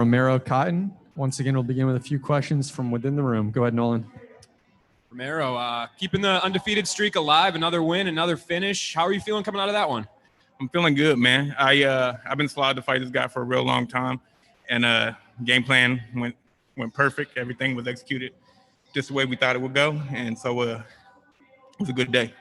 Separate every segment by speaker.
Speaker 1: Romero Cotton. Once again, we'll begin with a few questions from within the room. Go ahead, Nolan.
Speaker 2: Romero, keeping the undefeated streak alive, another win, another finish. How are you feeling coming out of that one?
Speaker 3: I'm feeling good, man. I've been slotted to fight this guy for a real long time, and game plan went perfect. Everything was executed just the way we thought it would go, and so it was a good day.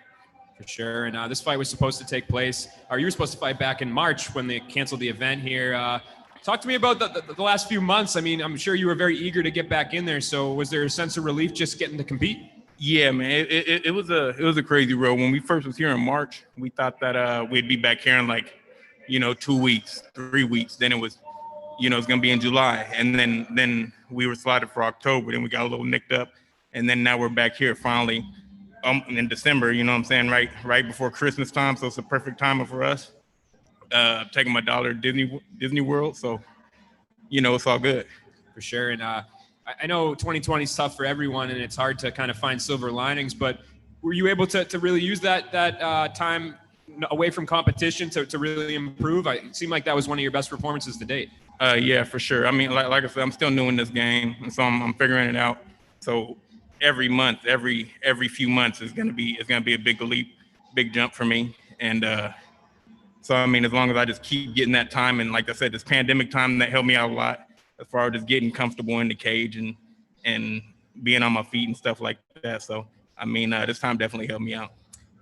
Speaker 2: For sure. And this fight was supposed to take place, or you were supposed to fight back in March when they canceled the event here. Talk to me about the last few months. I mean, I'm sure you were very eager to get back in there. So was there a sense of relief just getting to compete?
Speaker 3: Yeah, man, it was a crazy road. When we first was here in March, we thought that we'd be back here in 2 weeks, 3 weeks. Then it was, it's gonna be in July, and then we were slotted for October. Then we got a little nicked up, and then now we're back here finally in December. You know what I'm saying? Right before Christmas time, so it's a perfect timing for us. Taking my daughter to Disney World, so it's all good.
Speaker 2: For sure. And I know 2020 is tough for everyone, and it's hard to kind of find silver linings, but were you able to really use that time away from competition to really improve? It seemed like that was one of your best performances to date.
Speaker 3: Yeah, for sure. I mean, like I said, I'm still new in this game, and so I'm figuring it out. So every month, every few months is gonna be a big leap, big jump for me. And so I mean, as long as I just keep getting that time, and like I said, this pandemic time that helped me out a lot as far as just getting comfortable in the cage and being on my feet and stuff like that. So I mean, this time definitely helped me out.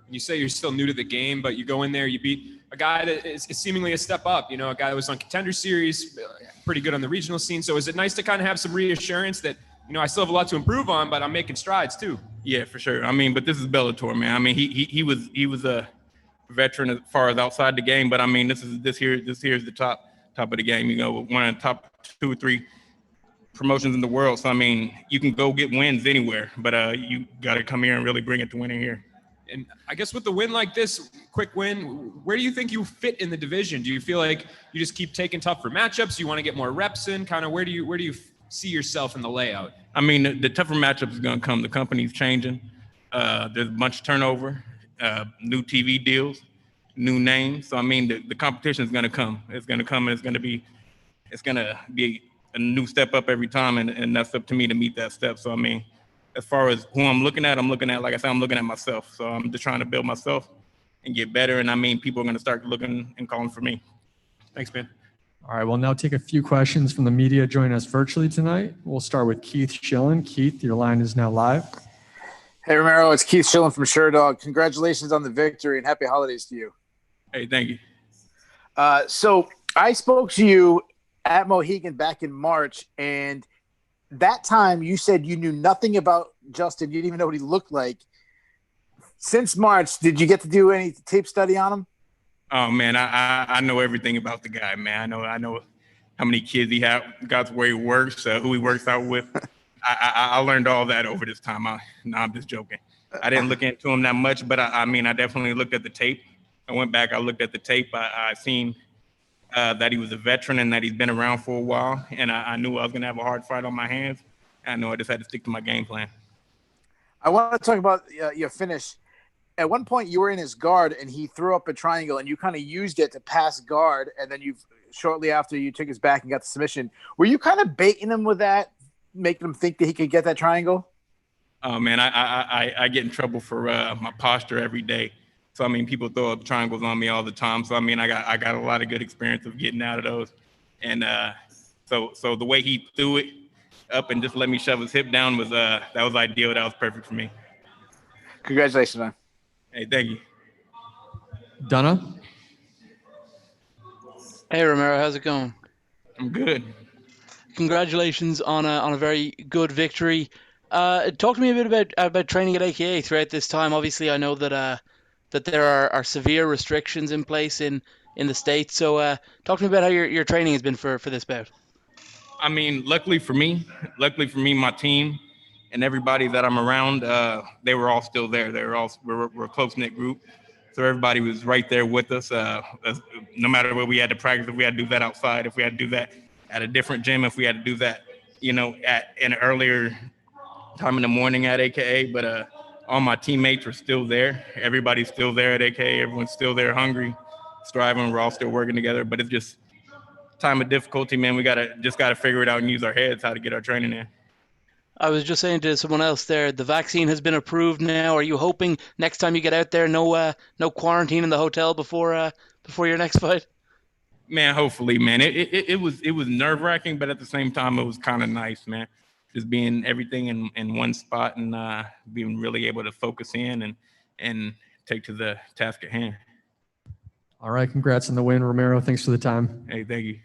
Speaker 2: You say you're still new to the game, but you go in there, you beat a guy that is seemingly a step up, a guy that was on Contender Series, pretty good on the regional scene. So is it nice to kind of have some reassurance that, I still have a lot to improve on, but I'm making strides too? Yeah, for sure. I mean, but this is Bellator, man. I mean, he was a veteran as far as outside the game, but I mean, this here is the top of the game, one of the top 2 or 3 promotions in the world. So I mean, you can go get wins anywhere, but you got to come here and really bring it to winning here. And I guess with the win like this, quick win, where do you think you fit in the division? Do you feel like you just keep taking tougher matchups? Do you want to get more reps in? Kind of where do you see yourself in the layout? I
Speaker 3: mean, the tougher matchups is going to come. The company's changing. There's a bunch of turnover, new TV deals, new names. So I mean, the competition is going to come. It's going to come, and it's going to be a new step up every time, and that's up to me to meet that step. So I mean, as far as who I'm looking at, like I said, I'm looking at myself. So I'm just trying to build myself and get better. And I mean, people are going to start looking and calling for me.
Speaker 2: Thanks, man.
Speaker 1: All right, we'll now take a few questions from the media joining us virtually tonight. We'll start with Keith Schillen. Keith, your line is now live.
Speaker 4: Hey, Romero, it's Keith Schillen from SureDog. Congratulations on the victory and happy holidays to you.
Speaker 3: Hey, thank you.
Speaker 4: So I spoke to you at Mohegan back in March, and that time you said you knew nothing about Justin. You didn't even know what he looked like. Since March, did you get to do any tape study on him?
Speaker 3: Oh man, I know everything about the guy, man. I know how many kids he got, where he works, who he works out with. I learned all that over this time. I'm just joking. I didn't look into him that much, but I mean, I definitely looked at the tape. I went back, I looked at the tape. I seen that he was a veteran and that he's been around for a while. And I knew I was going to have a hard fight on my hands. I know I just had to stick to my game plan.
Speaker 4: I want to talk about your finish. At one point, you were in his guard, and he threw up a triangle, and you kind of used it to pass guard, and then shortly after you took his back and got the submission. Were you kind of baiting him with that, making him think that he could get that triangle?
Speaker 3: Oh, man, I get in trouble for my posture every day. So, I mean, people throw up triangles on me all the time. So, I mean, I got a lot of good experience of getting out of those. And so the way he threw it up and just let me shove his hip down was that was ideal. That was perfect for me.
Speaker 4: Congratulations, man.
Speaker 3: Hey, thank you.
Speaker 1: Donna?
Speaker 5: Hey, Romero, how's it going?
Speaker 3: I'm good.
Speaker 5: Congratulations on a very good victory. Talk to me a bit about training at AKA throughout this time. Obviously, I know that there are severe restrictions in place in the States. So talk to me about how your training has been for this bout.
Speaker 3: I mean, luckily for me, my team and everybody that I'm around, they were all still there. We're a close-knit group. So everybody was right there with us. No matter where we had to practice, if we had to do that outside, if we had to do that at a different gym, if we had to do that, at an earlier time in the morning at AKA. But all my teammates are still there. Everybody's still there at AKA. Everyone's still there, hungry, striving. We're all still working together. But it's just time of difficulty, man, we gotta figure it out and use our heads how to get our training in.
Speaker 5: I was just saying to someone else there, the vaccine has been approved now. Are you hoping next time you get out there, no quarantine in the hotel before your next fight?
Speaker 3: Man, hopefully, man. It was nerve-wracking, but at the same time, it was kind of nice, man. Just being everything in one spot and being really able to focus in and take to the task at hand.
Speaker 1: All right, congrats on the win, Romero. Thanks for the time.
Speaker 3: Hey, thank you.